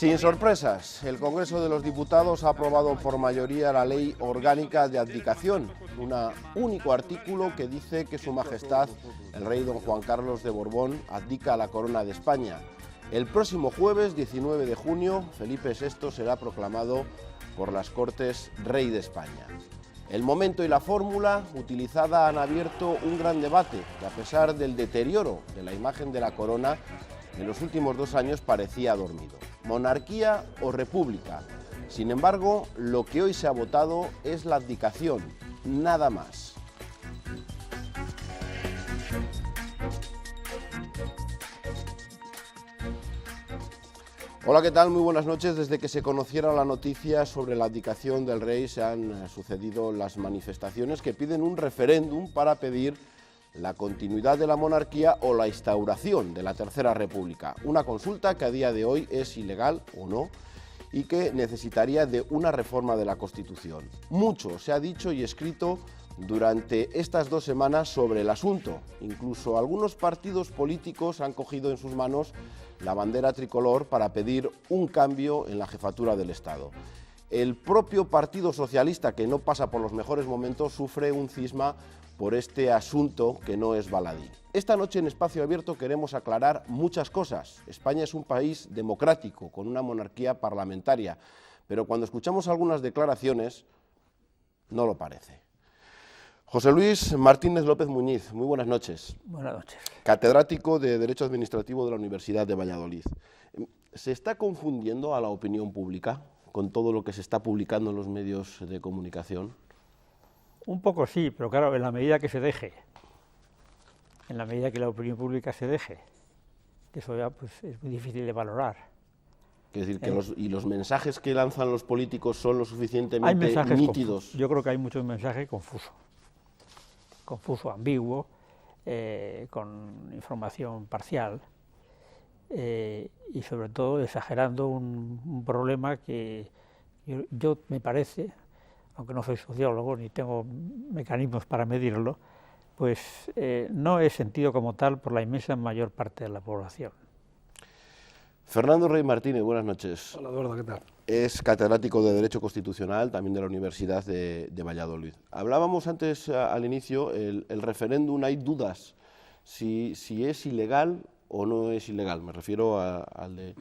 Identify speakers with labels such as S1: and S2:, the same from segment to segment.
S1: Sin sorpresas, el Congreso de los Diputados ha aprobado por mayoría la Ley Orgánica de Abdicación, un único artículo que dice que Su Majestad, el rey don Juan Carlos de Borbón, abdica a la corona de España. El próximo jueves, 19 de junio, Felipe VI será proclamado por las Cortes Rey de España. El momento y la fórmula utilizada han abierto un gran debate que, a pesar del deterioro de la imagen de la corona, en los últimos 2 años parecía dormido. ¿Monarquía o república? Sin embargo, lo que hoy se ha votado es la abdicación, nada más. Hola, ¿qué tal? Muy buenas noches. Desde que se conociera la noticia sobre la abdicación del rey se han sucedido las manifestaciones que piden un referéndum para pedir la continuidad de la monarquía o la instauración de la Tercera República. Una consulta que a día de hoy es ilegal o no y que necesitaría de una reforma de la Constitución. Mucho se ha dicho y escrito durante estas 2 semanas sobre el asunto. Incluso algunos partidos políticos han cogido en sus manos la bandera tricolor para pedir un cambio en la jefatura del Estado. El propio Partido Socialista, que no pasa por los mejores momentos, sufre un cisma por este asunto que no es baladí. Esta noche en Espacio Abierto queremos aclarar muchas cosas. España es un país democrático, con una monarquía parlamentaria, pero cuando escuchamos algunas declaraciones, no lo parece. José Luis Martínez López Muñiz, muy buenas noches.
S2: Buenas noches.
S1: Catedrático de Derecho Administrativo de la Universidad de Valladolid. ¿Se está confundiendo a la opinión pública con todo lo que se está publicando en los medios de comunicación?
S2: Un poco sí, pero claro, en la medida que se deje, en la medida que la opinión pública se deje, que eso ya pues, es muy difícil de valorar.
S1: Es decir, que los mensajes que lanzan los políticos son lo suficientemente nítidos.
S2: Yo creo que hay muchos mensajes confuso, ambiguo, con información parcial y sobre todo exagerando un problema que yo me parece, aunque no soy sociólogo ni tengo mecanismos para medirlo, pues no es sentido como tal por la inmensa mayor parte de la población.
S1: Fernando Rey Martínez, buenas noches.
S3: Hola, Eduardo, ¿qué tal?
S1: Es catedrático de Derecho Constitucional, también de la Universidad de Valladolid. Hablábamos antes, al inicio, el referéndum, hay dudas si es ilegal o no es ilegal. Me refiero al de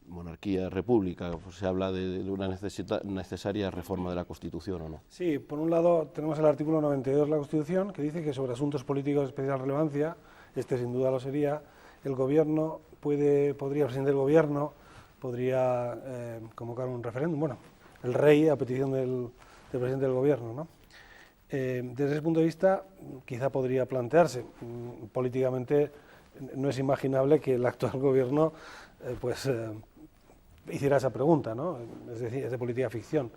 S1: monarquía, república, pues se habla de una necesaria reforma de la Constitución, ¿o no?
S3: Sí, por un lado tenemos el artículo 92 de la Constitución, que dice que sobre asuntos políticos de especial relevancia, este sin duda lo sería, el gobierno podría presidente del gobierno, podría convocar un referéndum, bueno, el rey a petición del presidente del gobierno, ¿no? Desde ese punto de vista, quizá podría plantearse, políticamente no es imaginable que el actual gobierno hiciera esa pregunta, ¿no? Es decir, es de política ficción.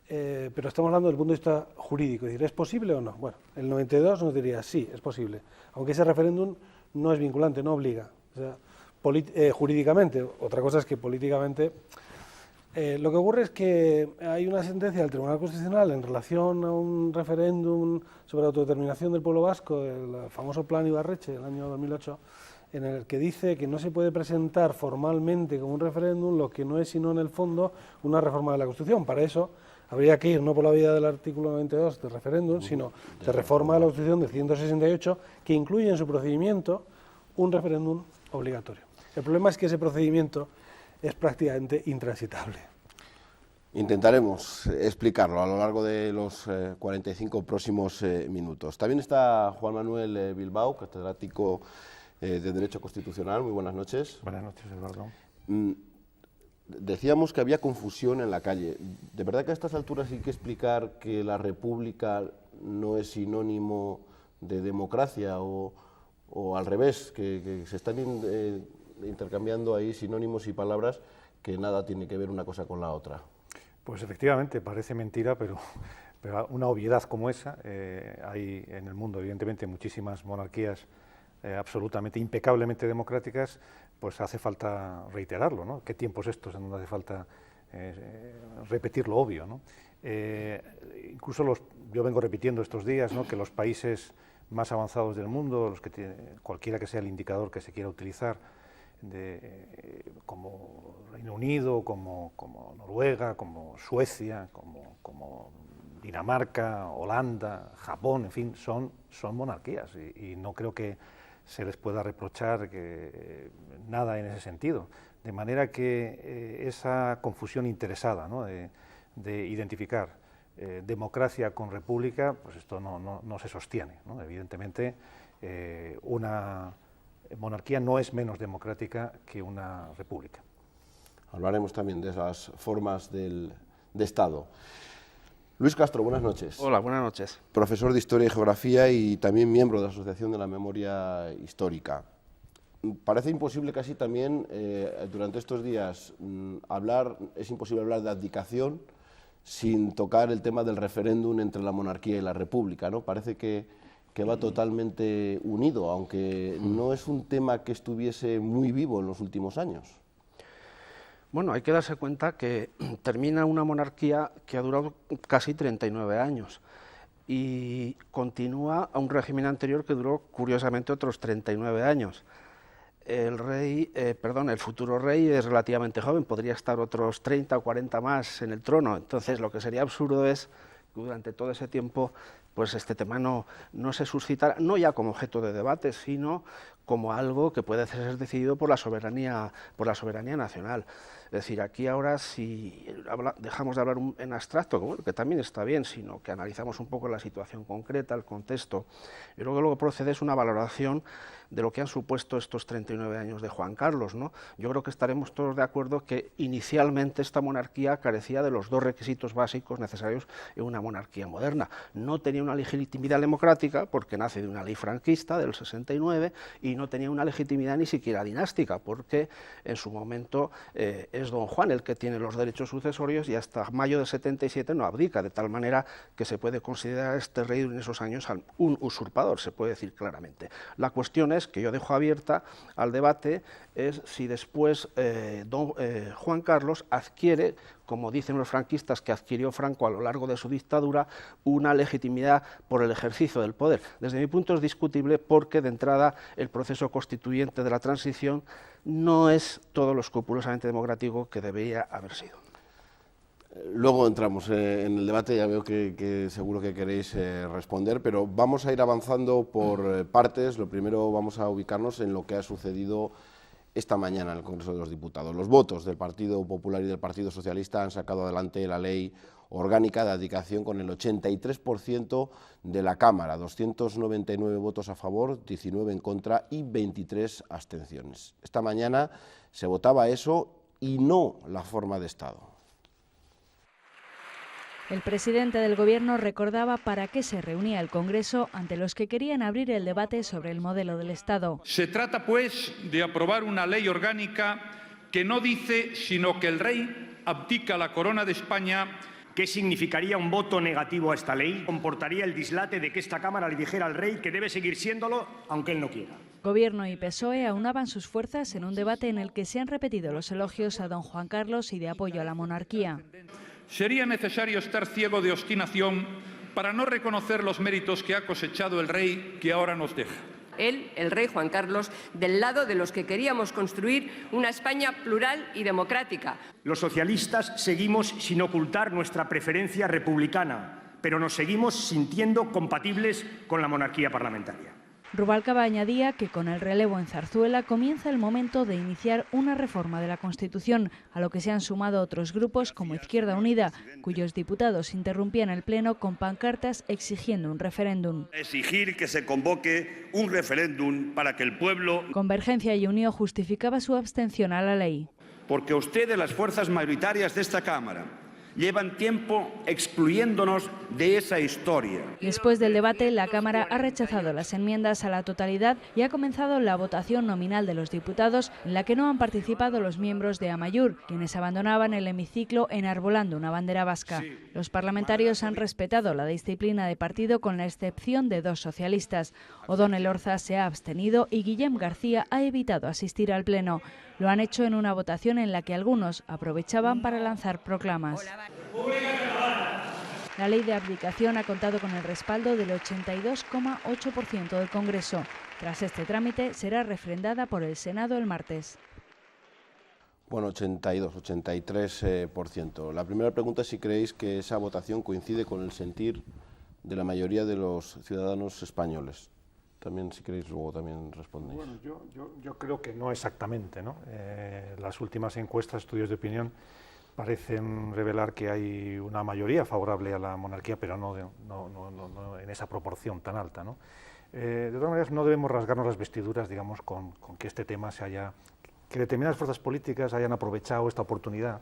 S3: Pero estamos hablando del punto de vista jurídico, es decir, ¿es posible o no? Bueno, el 92 nos diría sí, es posible, aunque ese referéndum no es vinculante, no obliga. O sea, jurídicamente, otra cosa es que políticamente. Lo que ocurre es que hay una sentencia del Tribunal Constitucional en relación a un referéndum sobre la autodeterminación del pueblo vasco, el famoso Plan Ibarretxe del año 2008, en el que dice que no se puede presentar formalmente como un referéndum lo que no es sino en el fondo una reforma de la Constitución. Para eso habría que ir no por la vía del artículo 92 del referéndum, sino de reforma de la Constitución de 168, que incluye en su procedimiento un referéndum obligatorio. El problema es que ese procedimiento es prácticamente intransitable.
S1: Intentaremos explicarlo a lo largo de los 45 próximos minutos. También está Juan Manuel Bilbao, catedrático de Derecho Constitucional. Muy buenas noches.
S4: Buenas noches, Eduardo.
S1: Decíamos que había confusión en la calle. ¿De verdad que a estas alturas hay que explicar que la república no es sinónimo de democracia o al revés, que se están intercambiando ahí sinónimos y palabras que nada tiene que ver una cosa con la otra?
S4: Pues efectivamente, parece mentira, pero una obviedad como esa, hay en el mundo evidentemente muchísimas monarquías absolutamente, impecablemente democráticas, pues hace falta reiterarlo, ¿no? ¿Qué tiempos estos en donde hace falta repetir lo obvio, ¿no? Incluso yo vengo repitiendo estos días, ¿no?, que los países más avanzados del mundo, cualquiera que sea el indicador que se quiera utilizar, Reino Unido, como Noruega, como Suecia, como Dinamarca, Holanda, Japón, en fin, son monarquías y no creo que se les pueda reprochar nada en ese sentido. De manera que esa confusión interesada, ¿no?, de identificar democracia con república, pues esto no se sostiene, ¿no? Evidentemente, una monarquía no es menos democrática que una república.
S1: Hablaremos también de esas formas de Estado. Luis Castro, buenas noches.
S5: Hola, buenas noches.
S1: Profesor de Historia y Geografía y también miembro de la Asociación de la Memoria Histórica. Parece imposible casi también, durante estos días, es imposible hablar de abdicación sin tocar el tema del referéndum entre la monarquía y la república, ¿no? Parece que va totalmente unido, aunque no es un tema que estuviese muy vivo en los últimos años.
S5: Bueno, hay que darse cuenta que termina una monarquía que ha durado casi 39 años y continúa a un régimen anterior que duró, curiosamente, otros 39 años. El futuro rey es relativamente joven, podría estar otros 30 o 40 más en el trono, entonces lo que sería absurdo es que durante todo ese tiempo pues este tema no se suscitara, no ya como objeto de debate, sino como algo que puede ser decidido por la soberanía nacional. Es decir, aquí ahora si dejamos de hablar en abstracto, que también está bien, sino que analizamos un poco la situación concreta, el contexto, y luego procede es una valoración de lo que han supuesto estos 39 años de Juan Carlos, ¿no? Yo creo que estaremos todos de acuerdo que inicialmente esta monarquía carecía de los dos requisitos básicos necesarios en una monarquía moderna. No tenía una legitimidad democrática, porque nace de una ley franquista del 69, y no tenía una legitimidad ni siquiera dinástica, porque en su momento es don Juan el que tiene los derechos sucesorios y hasta mayo del 77 no abdica, de tal manera que se puede considerar a este rey en esos años un usurpador, se puede decir claramente. La cuestión es, que yo dejo abierta al debate, es si después Juan Carlos adquiere, como dicen los franquistas que adquirió Franco a lo largo de su dictadura, una legitimidad por el ejercicio del poder. Desde mi punto es discutible porque, de entrada, el proceso constituyente de la transición no es todo lo escrupulosamente democrático que debería haber sido.
S1: Luego entramos en el debate, ya veo que seguro que queréis responder, pero vamos a ir avanzando por partes. Lo primero, vamos a ubicarnos en lo que ha sucedido esta mañana en el Congreso de los Diputados. Los votos del Partido Popular y del Partido Socialista han sacado adelante la ley orgánica de abdicación con el 83% de la Cámara, 299 votos a favor, 19 en contra y 23 abstenciones. Esta mañana se votaba eso y no la forma de Estado.
S6: El presidente del Gobierno recordaba para qué se reunía el Congreso ante los que querían abrir el debate sobre el modelo del Estado.
S7: Se trata, pues, de aprobar una ley orgánica que no dice sino que el rey abdica la corona de España.
S8: ¿Qué significaría un voto negativo a esta ley? Comportaría el dislate de que esta Cámara le dijera al rey que debe seguir siéndolo, aunque él no quiera.
S6: Gobierno y PSOE aunaban sus fuerzas en un debate en el que se han repetido los elogios a don Juan Carlos y de apoyo a la monarquía.
S7: Sería necesario estar ciego de obstinación para no reconocer los méritos que ha cosechado el rey que ahora nos deja.
S9: Él, el rey Juan Carlos, del lado de los que queríamos construir una España plural y democrática.
S8: Los socialistas seguimos sin ocultar nuestra preferencia republicana, pero nos seguimos sintiendo compatibles con la monarquía parlamentaria.
S6: Rubalcaba añadía que con el relevo en Zarzuela comienza el momento de iniciar una reforma de la Constitución, a lo que se han sumado otros grupos como Izquierda Unida, cuyos diputados interrumpían el Pleno con pancartas exigiendo un referéndum.
S10: Exigir que se convoque un referéndum para que el pueblo...
S6: Convergencia y Unió justificaba su abstención a la ley.
S10: Porque ustedes, las fuerzas mayoritarias de esta Cámara, llevan tiempo excluyéndonos de esa historia.
S6: Después del debate, la Cámara ha rechazado las enmiendas a la totalidad y ha comenzado la votación nominal de los diputados, en la que no han participado los miembros de Amaiur, quienes abandonaban el hemiciclo enarbolando una bandera vasca. Los parlamentarios han respetado la disciplina de partido con la excepción de dos socialistas. O'Donnell Elorza se ha abstenido y Guillem García ha evitado asistir al Pleno. Lo han hecho en una votación en la que algunos aprovechaban para lanzar proclamas. La ley de abdicación ha contado con el respaldo del 82,8% del Congreso. Tras este trámite, será refrendada por el Senado el martes.
S1: Bueno, 83%. La primera pregunta es si creéis que esa votación coincide con el sentir de la mayoría de los ciudadanos españoles. También, si queréis, luego también respondéis.
S4: Bueno, yo creo que no exactamente, ¿no? Las últimas encuestas, estudios de opinión, parecen revelar que hay una mayoría favorable a la monarquía, pero no en esa proporción tan alta, ¿no? De todas maneras, no debemos rasgarnos las vestiduras, digamos, con que este tema que determinadas fuerzas políticas hayan aprovechado esta oportunidad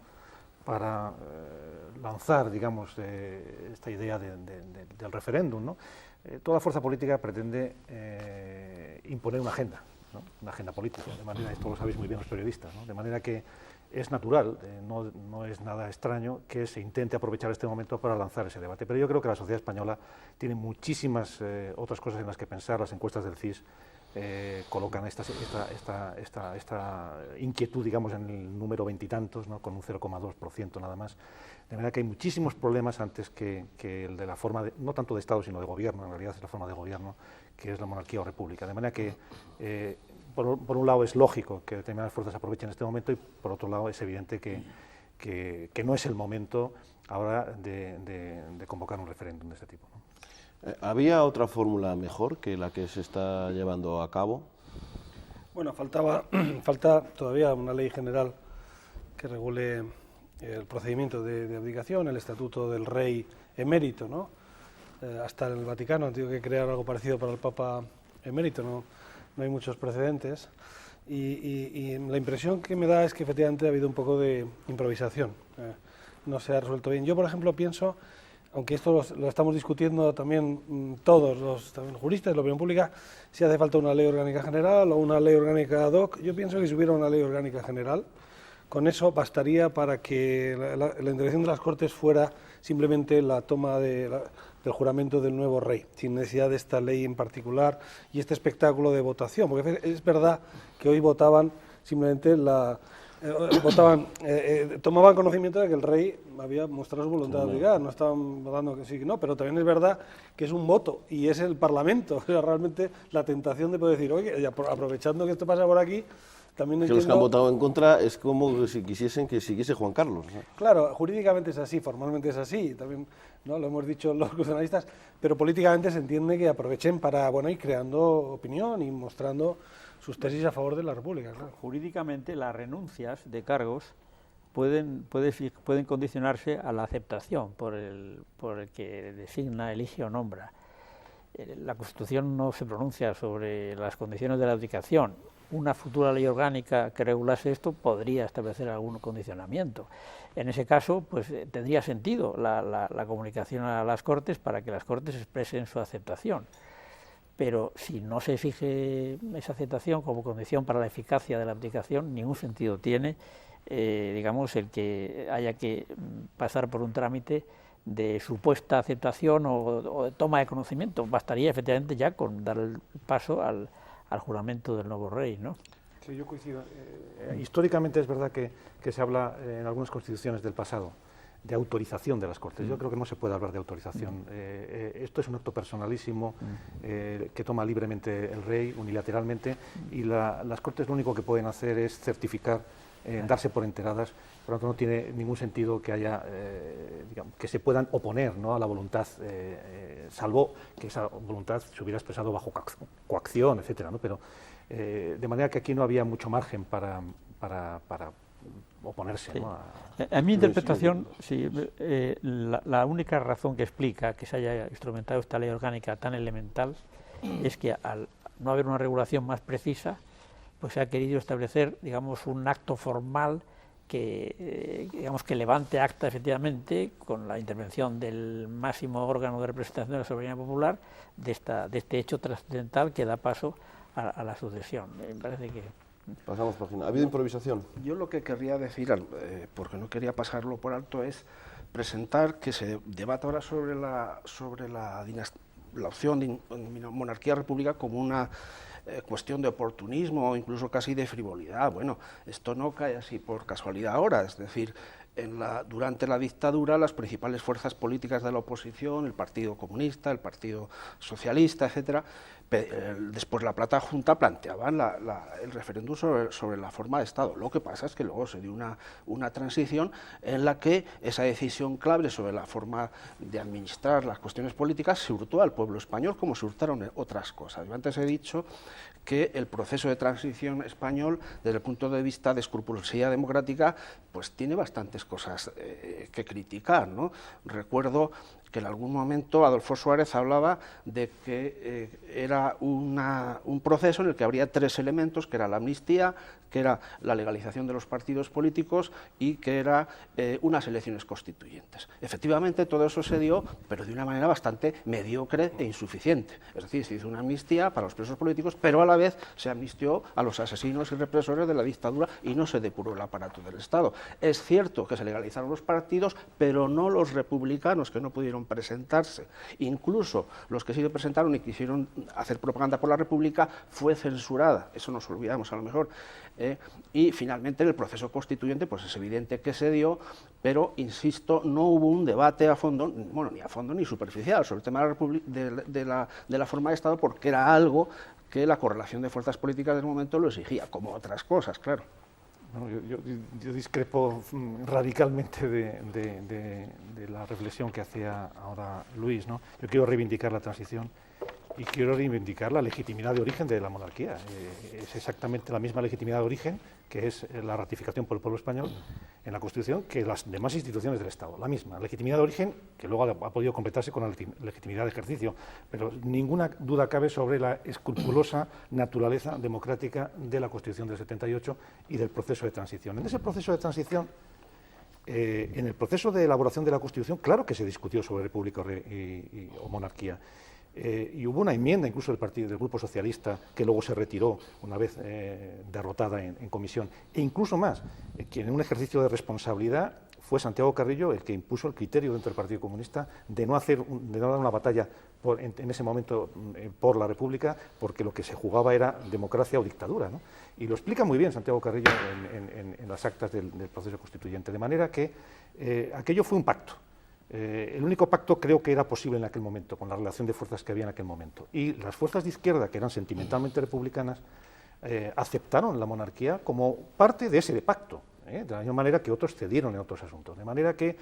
S4: para lanzar, digamos, esta idea del referéndum, ¿no? Toda fuerza política pretende imponer una agenda, ¿no? Una agenda política, de manera, esto lo sabéis muy bien los periodistas, ¿no? De manera que es natural, no es nada extraño que se intente aprovechar este momento para lanzar ese debate. Pero yo creo que la sociedad española tiene muchísimas otras cosas en las que pensar. Las encuestas del CIS colocan esta inquietud, digamos, en el número veintitantos, ¿no? Con un 0,2% nada más. De manera que hay muchísimos problemas antes que el de la forma, no tanto de Estado, sino de gobierno, en realidad es la forma de gobierno, que es la monarquía o república. De manera que, por un lado, es lógico que determinadas fuerzas aprovechen este momento y, por otro lado, es evidente que no es el momento ahora de convocar un referéndum de este tipo, ¿no?
S1: ¿Había otra fórmula mejor que la que se está llevando a cabo?
S3: Bueno, falta todavía una ley general que regule el procedimiento de abdicación, el estatuto del rey emérito, ¿no? Hasta en el Vaticano han tenido que crear algo parecido para el Papa emérito, no hay muchos precedentes, y la impresión que me da es que efectivamente ha habido un poco de improvisación, no se ha resuelto bien. Yo, por ejemplo, pienso, aunque esto lo estamos discutiendo también todos los juristas, la opinión pública, si hace falta una ley orgánica general o una ley orgánica ad hoc. Yo pienso que si hubiera una ley orgánica general, con eso bastaría para que la intervención de las Cortes fuera simplemente la toma del juramento del nuevo rey, sin necesidad de esta ley en particular y este espectáculo de votación, porque es verdad que hoy votaban simplemente tomaban conocimiento de que el rey había mostrado su voluntad de abdicar, no estaban votando que sí que no, pero también es verdad que es un voto y es el Parlamento, o sea, realmente la tentación de poder decir, oye, aprovechando que esto pasa por aquí, también entiendo...
S1: Que los que han votado en contra es como si quisiesen que siguiese Juan Carlos, ¿no?
S3: Claro, jurídicamente es así, formalmente es así, también, ¿no? Lo hemos dicho los constitucionalistas, pero políticamente se entiende que aprovechen para, bueno, ir creando opinión y mostrando sus tesis a favor de la República. Claro.
S2: Jurídicamente las renuncias de cargos pueden condicionarse a la aceptación por el que designa, elige o nombra. La Constitución no se pronuncia sobre las condiciones de la abdicación. Una futura ley orgánica que regulase esto podría establecer algún condicionamiento. En ese caso, pues tendría sentido la comunicación a las Cortes para que las Cortes expresen su aceptación. Pero si no se exige esa aceptación como condición para la eficacia de la abdicación, ningún sentido tiene, digamos, el que haya que pasar por un trámite de supuesta aceptación o de toma de conocimiento. Bastaría efectivamente ya con dar el paso al juramento del nuevo rey, ¿no?
S4: Sí, yo coincido. Históricamente es verdad que se habla en algunas constituciones del pasado de autorización de las Cortes. Yo creo que no se puede hablar de autorización. Esto es un acto personalísimo que toma libremente el rey, unilateralmente, y las Cortes lo único que pueden hacer es certificar, darse por enteradas. Por lo tanto, no tiene ningún sentido que haya, digamos, que se puedan oponer, ¿no?, a la voluntad, salvo que esa voluntad se hubiera expresado bajo coacción, etcétera, ¿no? Pero de manera que aquí no había mucho margen para oponerse,
S2: sí,
S4: ¿no?
S2: A mi interpretación, sí, la única razón que explica que se haya instrumentado esta ley orgánica tan elemental es que al no haber una regulación más precisa, pues se ha querido establecer, digamos, un acto formal que, digamos, que levante acta efectivamente con la intervención del máximo órgano de representación de la soberanía popular de este hecho trascendental que da paso a la sucesión. Me parece que...
S1: Pasamos página. ¿Ha habido improvisación?
S5: Yo lo que querría decir, porque no quería pasarlo por alto, es presentar que se debata ahora sobre la opción de monarquía-república como una cuestión de oportunismo o incluso casi de frivolidad. Bueno, esto no cae así por casualidad ahora, es decir, durante la dictadura las principales fuerzas políticas de la oposición, el Partido Comunista, el Partido Socialista, etcétera, después la Plata Junta planteaban el referéndum sobre la forma de Estado. Lo que pasa es que luego se dio una transición en la que esa decisión clave sobre la forma de administrar las cuestiones políticas se hurtó al pueblo español como se hurtaron otras cosas. Yo antes he dicho que el proceso de transición español, desde el punto de vista de escrupulosidad democrática, pues tiene bastantes cosas que criticar, ¿no? Recuerdo que en algún momento Adolfo Suárez hablaba de que era un proceso en el que habría tres elementos, que era la amnistía, que era la legalización de los partidos políticos y que era unas elecciones constituyentes. Efectivamente, todo eso se dio, pero de una manera bastante mediocre e insuficiente. Es decir, se hizo una amnistía para los presos políticos, pero a la vez se amnistió a los asesinos y represores de la dictadura y no se depuró el aparato del Estado. Es cierto que se legalizaron los partidos, pero no los republicanos, que no pudieron presentarse. Incluso los que sí se presentaron y quisieron hacer propaganda por la República fue censurada, eso nos olvidamos a lo mejor. Y finalmente en el proceso constituyente pues es evidente que se dio, pero insisto, no hubo un debate a fondo, bueno, ni a fondo ni superficial sobre el tema de la forma de Estado, porque era algo que la correlación de fuerzas políticas del momento lo exigía, como otras cosas, claro.
S4: No, yo discrepo radicalmente de la reflexión que hacía ahora Luis, ¿no? Yo quiero reivindicar la transición y quiero reivindicar la legitimidad de origen de la monarquía. Es exactamente la misma legitimidad de origen, que es la ratificación por el pueblo español en la Constitución, que las demás instituciones del Estado. La misma legitimidad de origen, que luego ha podido completarse con la legitimidad de ejercicio, pero ninguna duda cabe sobre la escrupulosa naturaleza democrática de la Constitución del 78 y del proceso de transición. En ese proceso de transición, en el proceso de elaboración de la Constitución, claro que se discutió sobre república o monarquía. Y hubo una enmienda incluso del Grupo Socialista que luego se retiró una vez derrotada en comisión. E incluso más, que en un ejercicio de responsabilidad fue Santiago Carrillo el que impuso el criterio dentro del Partido Comunista de no dar una batalla en ese momento por la República, porque lo que se jugaba era democracia o dictadura, ¿no? Y lo explica muy bien Santiago Carrillo en las actas del proceso constituyente. De manera que aquello fue un pacto. El único pacto creo que era posible en aquel momento, con la relación de fuerzas que había en aquel momento. Y las fuerzas de izquierda, que eran sentimentalmente republicanas, aceptaron la monarquía como parte de ese pacto, de la misma manera que otros cedieron en otros asuntos. De manera que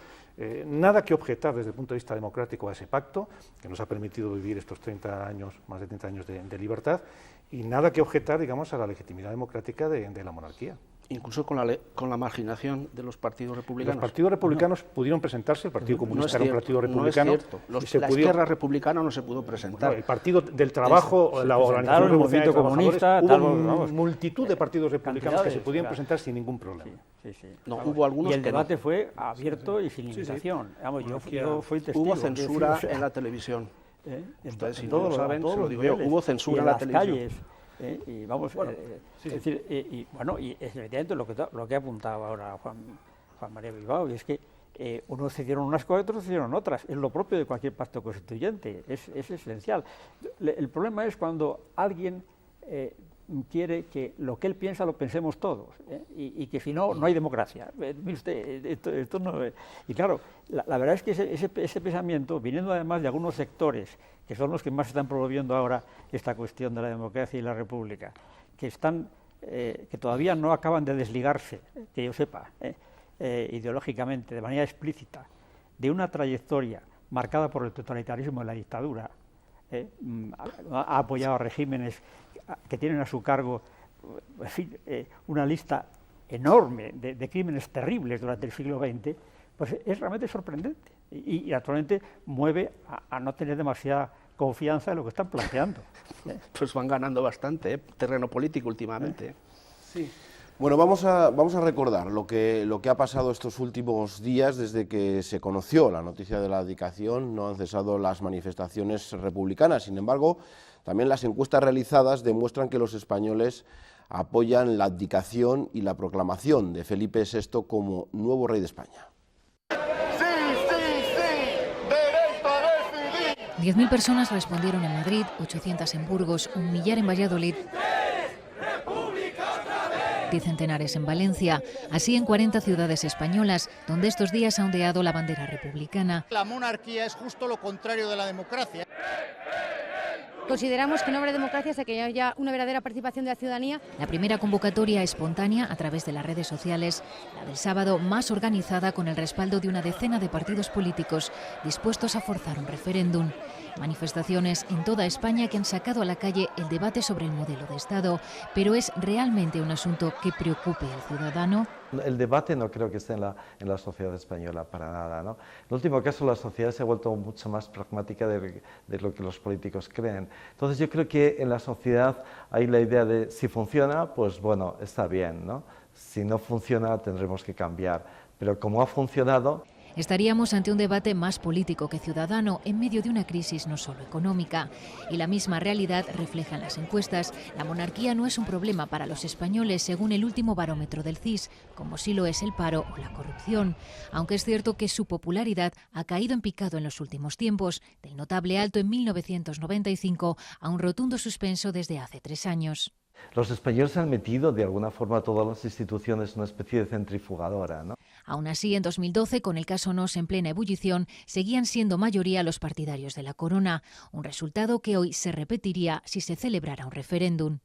S4: nada que objetar desde el punto de vista democrático a ese pacto, que nos ha permitido vivir estos 30 años, más de 30 años de libertad, y nada que objetar, digamos, a la legitimidad democrática de la monarquía.
S5: Incluso con la marginación de los partidos republicanos.
S4: Los partidos republicanos pudieron presentarse, el Partido Comunista era un partido republicano.
S5: No es cierto, la izquierda republicana no se pudo presentar.
S4: Bueno, el Partido del Trabajo, la Organización
S2: el Movimiento Comunista,
S4: hubo multitud de partidos republicanos que se podían presentar sin ningún problema.
S5: No, hubo algunos
S2: y el debate fue abierto y sin limitación. Vamos, yo fui testigo.
S5: Hubo censura en la televisión. Ustedes, si no lo saben, se lo digo yo, hubo censura en la televisión.
S2: Calles, y vamos, es decir, y efectivamente lo que ha apuntado ahora Juan María Bilbao, y es que unos hicieron unas cosas, otros hicieron otras. Es lo propio de cualquier pacto constituyente, es esencial. El problema es cuando alguien quiere que lo que él piensa lo pensemos todos, y que si no, no hay democracia. Mire usted, esto no, y claro, la verdad es que ese pensamiento, viniendo además de algunos sectores, que son los que más están promoviendo ahora esta cuestión de la democracia y la república, que todavía no acaban de desligarse, que yo sepa, ideológicamente, de manera explícita, de una trayectoria marcada por el totalitarismo y la dictadura, ha apoyado a regímenes que tienen a su cargo, en fin, una lista enorme de crímenes terribles durante el siglo XX, pues es realmente sorprendente y actualmente mueve a no tener demasiada confianza en lo que están planteando.
S5: Pues van ganando bastante terreno político últimamente.
S1: Sí. Bueno, vamos a recordar lo que ha pasado estos últimos días desde que se conoció la noticia de la abdicación. No han cesado las manifestaciones republicanas, sin embargo, también las encuestas realizadas demuestran que los españoles apoyan la abdicación y la proclamación de Felipe VI como nuevo rey de España.
S11: 10.000 personas respondieron en Madrid, 800 en Burgos, 1 millar en Valladolid, 10 centenares en Valencia, así en 40 ciudades españolas, donde estos días ha ondeado la bandera republicana.
S12: La monarquía es justo lo contrario de la democracia.
S13: Consideramos que no habrá democracia hasta que haya una verdadera participación de la ciudadanía.
S11: La primera convocatoria espontánea a través de las redes sociales, la del sábado más organizada con el respaldo de una decena de partidos políticos dispuestos a forzar un referéndum. Manifestaciones en toda España que han sacado a la calle el debate sobre el modelo de Estado, pero ¿es realmente un asunto que preocupe al ciudadano?
S14: El debate no creo que esté en la sociedad española para nada, ¿no? En el último caso, la sociedad se ha vuelto mucho más pragmática de lo que los políticos creen. Entonces yo creo que en la sociedad hay la idea de si funciona, pues bueno, está bien, ¿no? Si no funciona, tendremos que cambiar. Pero como ha funcionado...
S11: Estaríamos ante un debate más político que ciudadano en medio de una crisis no solo económica. Y la misma realidad reflejan las encuestas. La monarquía no es un problema para los españoles, según el último barómetro del CIS, como sí lo es el paro o la corrupción. Aunque es cierto que su popularidad ha caído en picado en los últimos tiempos, del notable alto en 1995 a un rotundo suspenso desde hace 3 años.
S14: Los españoles han metido de alguna forma a todas las instituciones en una especie de centrifugadora, ¿no?
S11: Aún así, en 2012, con el caso Nos en plena ebullición, seguían siendo mayoría los partidarios de la corona, un resultado que hoy se repetiría si se celebrara un referéndum.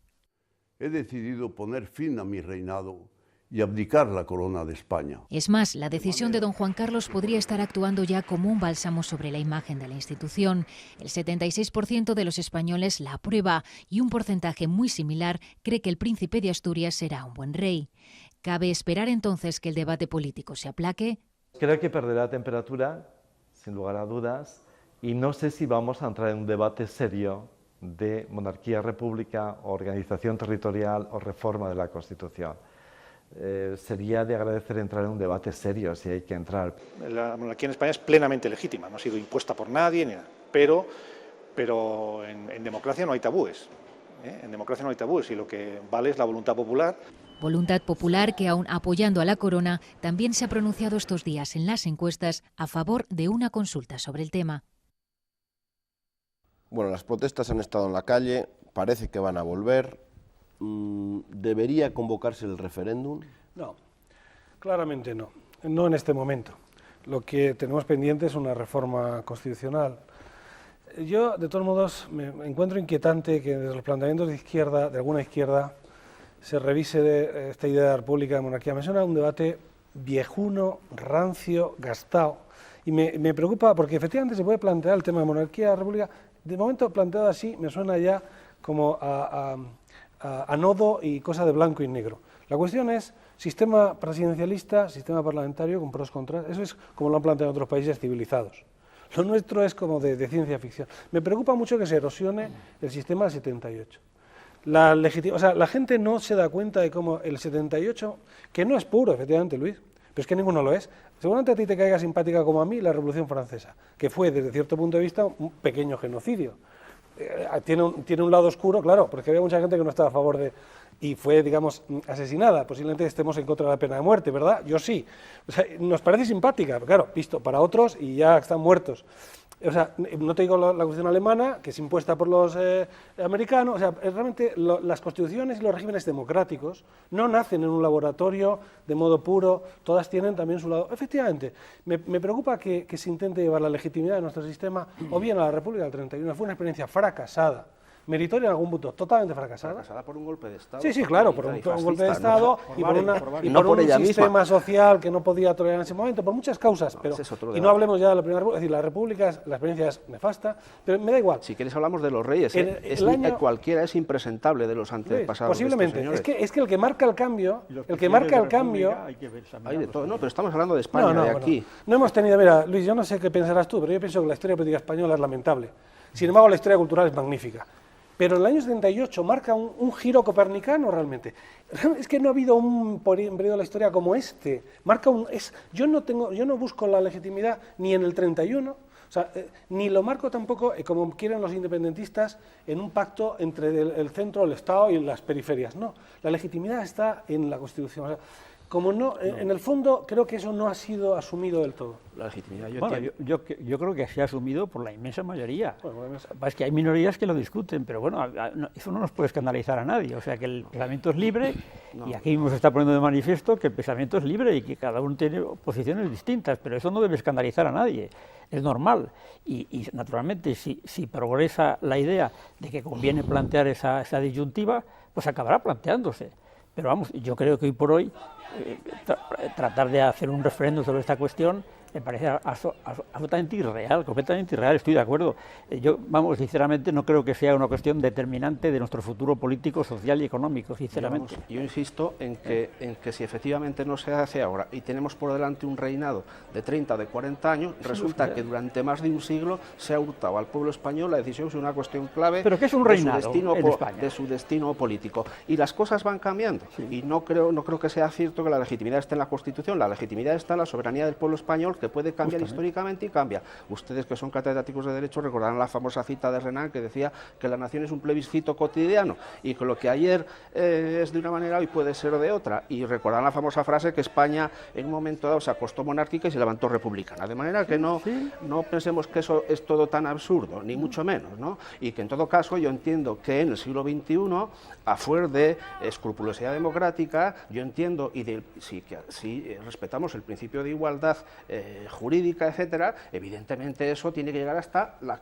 S15: He decidido poner fin a mi reinado y abdicar la corona de España.
S11: Es más, la decisión de don Juan Carlos podría estar actuando ya como un bálsamo sobre la imagen de la institución. El 76% de los españoles la aprueba y un porcentaje muy similar cree que el príncipe de Asturias será un buen rey. ¿Cabe esperar entonces que el debate político se aplaque?
S14: Creo que perderá temperatura, sin lugar a dudas, y no sé si vamos a entrar en un debate serio de monarquía, república, organización territorial o reforma de la Constitución. Sería de agradecer entrar en un debate serio, si hay que entrar.
S4: La monarquía en España es plenamente legítima, no ha sido impuesta por nadie, ni nada. Pero en democracia no hay tabúes. En democracia no hay tabúes y lo que vale es la voluntad popular.
S11: Voluntad popular que, aun apoyando a la corona, también se ha pronunciado estos días en las encuestas a favor de una consulta sobre el tema.
S1: Bueno, las protestas han estado en la calle, parece que van a volver. ¿Debería convocarse el referéndum?
S3: No, claramente no, no en este momento. Lo que tenemos pendiente es una reforma constitucional. Yo, de todos modos, me encuentro inquietante que desde los planteamientos de izquierda, de alguna izquierda, se revise esta idea de la república de monarquía. Me suena un debate viejuno, rancio, gastado, y me preocupa porque efectivamente se puede plantear el tema de monarquía, república. De momento planteado así me suena ya como a nodo y cosa de blanco y negro. La cuestión es sistema presidencialista, sistema parlamentario con pros y contras. Eso es como lo han planteado otros países civilizados. Lo nuestro es como de ciencia ficción. Me preocupa mucho que se erosione el sistema del 78. La gente no se da cuenta de cómo el 78, que no es puro, efectivamente, Luis, pero es que ninguno lo es. Seguramente a ti te caiga simpática como a mí la Revolución Francesa, que fue, desde cierto punto de vista, un pequeño genocidio. Tiene un lado oscuro, claro, porque había mucha gente que no estaba a favor de... y fue, digamos, asesinada. Posiblemente estemos en contra de la pena de muerte, ¿verdad? Yo sí. O sea, nos parece simpática, pero claro, visto para otros y ya están muertos. O sea, no te digo la cuestión alemana, que es impuesta por los americanos. O sea, realmente las constituciones y los regímenes democráticos no nacen en un laboratorio de modo puro, todas tienen también su lado. Efectivamente, me preocupa que se intente llevar la legitimidad de nuestro sistema o bien a la República del 31. Fue una experiencia fracasada. Meritoria en algún punto, totalmente fracasada.
S5: Fracasada por un golpe de Estado.
S3: Sí, claro, por un golpe de Estado y por un sistema social que no podía tolerar en ese momento, por muchas causas. Pero, y no hablemos ya de la Primera República, es decir, la República, la experiencia es nefasta, pero me da igual.
S5: Si quieres hablamos de los reyes, cualquiera es impresentable de los antepasados.
S3: Posiblemente,
S5: de estos
S3: es que el que marca el cambio, no,
S5: pero estamos hablando de España, de aquí.
S3: No hemos tenido, mira, Luis, yo no sé qué pensarás tú, pero yo pienso que la historia política española es lamentable. Sin embargo, la historia cultural es magnífica. Pero en el año 78 marca un giro copernicano realmente. Es que no ha habido un periodo de la historia como este. Marca yo no busco la legitimidad ni en el 31, o sea, ni lo marco tampoco, como quieren los independentistas, en un pacto entre el centro, el Estado y las periferias. No, la legitimidad está en la Constitución. O sea, como no, en el fondo creo que eso no ha sido asumido del todo.
S5: La legitimidad,
S2: yo creo que se ha asumido por la inmensa mayoría. Es que hay minorías que lo discuten, pero bueno, eso no nos puede escandalizar a nadie. O sea, que el pensamiento es libre y aquí mismo se está poniendo de manifiesto que el pensamiento es libre y que cada uno tiene posiciones distintas, pero eso no debe escandalizar a nadie. Es normal. Y naturalmente, si progresa la idea de que conviene plantear esa disyuntiva, pues acabará planteándose. Pero vamos, yo creo que hoy por hoy tratar de hacer un referéndum sobre esta cuestión me parece absolutamente irreal, completamente irreal, estoy de acuerdo. Yo, vamos, sinceramente no creo que sea una cuestión determinante de nuestro futuro político, social y económico, sinceramente.
S5: Digamos, yo insisto en que si efectivamente no se hace ahora y tenemos por delante un reinado de 30 o de 40 años, resulta que durante más de un siglo se ha hurtado al pueblo español la decisión sobre una cuestión clave.
S2: ¿Pero qué es un reinado
S5: de su destino político? Y las cosas van cambiando. Y no creo que sea cierto que la legitimidad esté en la Constitución. La legitimidad está en la soberanía del pueblo español, que puede cambiar históricamente y cambia. Ustedes, que son catedráticos de Derecho, recordarán la famosa cita de Renan que decía que la nación es un plebiscito cotidiano y que lo que ayer es de una manera hoy puede ser de otra. Y recordarán la famosa frase que España en un momento dado se acostó monárquica y se levantó republicana. De manera que no pensemos que eso es todo tan absurdo, ni mucho menos, ¿no? Y que en todo caso yo entiendo que en el siglo XXI, a fuer de escrupulosidad democrática, yo entiendo, y si respetamos el principio de igualdad jurídica, etcétera, evidentemente eso tiene que llegar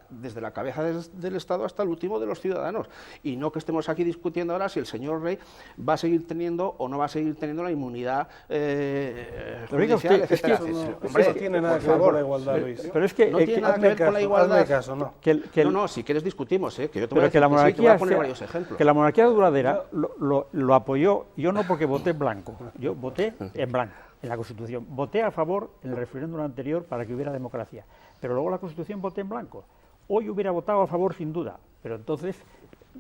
S5: desde la cabeza del Estado hasta el último de los ciudadanos, y no que estemos aquí discutiendo ahora si el señor rey va a seguir teniendo o no va a seguir teniendo la inmunidad judicial, etcétera.
S3: Eso no tiene nada que ver con la igualdad, Luis.
S2: Pero es que
S5: no tiene nada que ver con la igualdad.
S3: No,
S5: si quieres discutimos, que yo te
S2: voy a
S5: poner varios ejemplos.
S2: Que la monarquía duradera lo apoyó, yo no porque voté en blanco, yo voté en blanco en la Constitución, voté a favor en el referéndum anterior para que hubiera democracia, pero luego la Constitución voté en blanco. Hoy hubiera votado a favor sin duda, pero entonces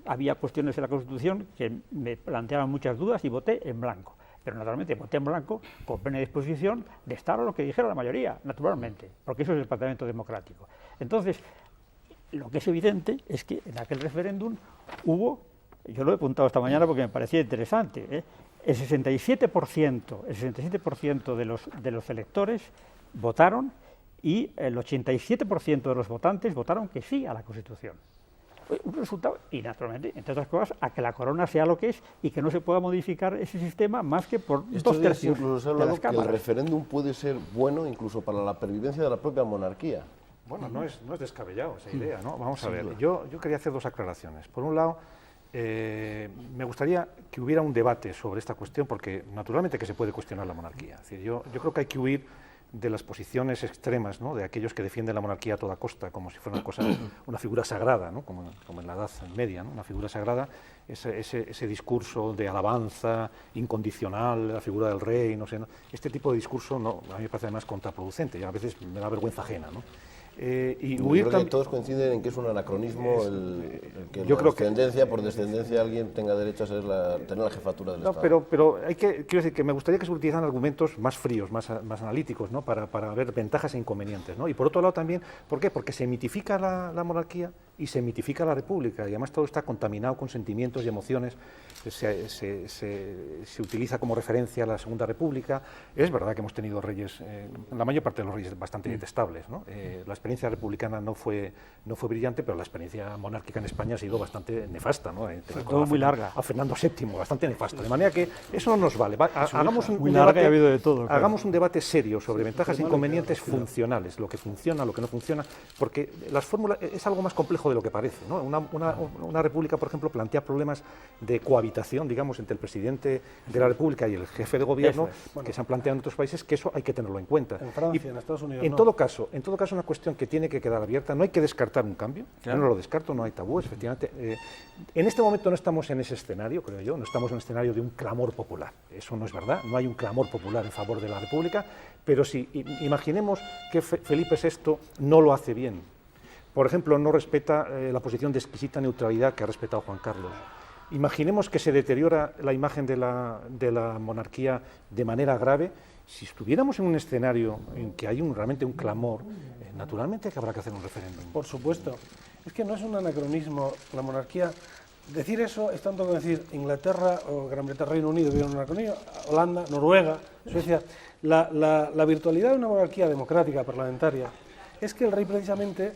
S2: había cuestiones en la Constitución que me planteaban muchas dudas y voté en blanco. Pero naturalmente voté en blanco con plena disposición de estar a lo que dijera la mayoría, naturalmente, porque eso es el planteamiento democrático. Entonces, lo que es evidente es que en aquel referéndum hubo, yo lo he apuntado esta mañana porque me parecía interesante, el 67% de los electores votaron y el 87% de los votantes votaron que sí a la Constitución. Un resultado, y naturalmente, entre otras cosas, a que la corona sea lo que es y que no se pueda modificar ese sistema más que por 2/3
S1: incluso se ha hablado que el referéndum puede ser bueno incluso para la pervivencia de la propia monarquía.
S4: Bueno, no es descabellado esa idea, ¿no? Vamos a ver, yo quería hacer dos aclaraciones. Por un lado, me gustaría que hubiera un debate sobre esta cuestión, porque naturalmente que se puede cuestionar la monarquía. Es decir, yo creo que hay que huir de las posiciones extremas, ¿no?, de aquellos que defienden la monarquía a toda costa, como si fuera una figura sagrada, ¿no?, como en la Edad Media, ¿no?, una figura sagrada, ese discurso de alabanza incondicional, la figura del rey, no sé, ¿no? Este tipo de discurso a mí me parece además contraproducente y a veces me da vergüenza ajena, ¿no?
S1: Y creo que todos coinciden en que es un anacronismo el que por descendencia alguien tenga derecho a tener la jefatura del Estado.
S4: Pero quiero decir que me gustaría que se utilizaran argumentos más fríos, más analíticos, ¿no?, para ver ventajas e inconvenientes, ¿no? Y por otro lado también, ¿por qué? Porque se mitifica la monarquía y se mitifica la república, y además todo está contaminado con sentimientos y emociones. Se utiliza como referencia la Segunda República. Es verdad que hemos tenido reyes, la mayor parte de los reyes bastante detestables, ¿no? La experiencia republicana no fue brillante, pero la experiencia monárquica en España ha sido bastante nefasta, ¿no?
S2: Todo muy larga.
S4: A Fernando VII, bastante nefasta. De manera que eso no nos vale. Hagamos un debate serio sobre ventajas e inconvenientes funcionales, lo que funciona, lo que no funciona, porque las fórmulas es algo más complejo de lo que parece, ¿no? Una república, por ejemplo, plantea problemas de cohabitación, digamos, entre el presidente de la república y el jefe de gobierno, que se han planteado en otros países, que eso hay que tenerlo en cuenta.
S3: En Francia, en Estados Unidos.
S4: En todo caso, una cuestión que tiene que quedar abierta, no hay que descartar un cambio, yo no lo descarto, no hay tabúes, efectivamente. En este momento no estamos en ese escenario, creo yo, no estamos en un escenario de un clamor popular, eso no es verdad, no hay un clamor popular en favor de la república, pero si imaginemos que Felipe VI no lo hace bien, por ejemplo, no respeta la posición de exquisita neutralidad que ha respetado Juan Carlos. Imaginemos que se deteriora la imagen de la monarquía de manera grave. Si estuviéramos en un escenario en que hay realmente un clamor, naturalmente que habrá que hacer un referéndum.
S3: Por supuesto. Es que no es un anacronismo. La monarquía decir eso es tanto como decir Inglaterra o Gran Bretaña, Reino Unido, Holanda, Noruega, Suecia. La virtualidad de una monarquía democrática parlamentaria es que el rey precisamente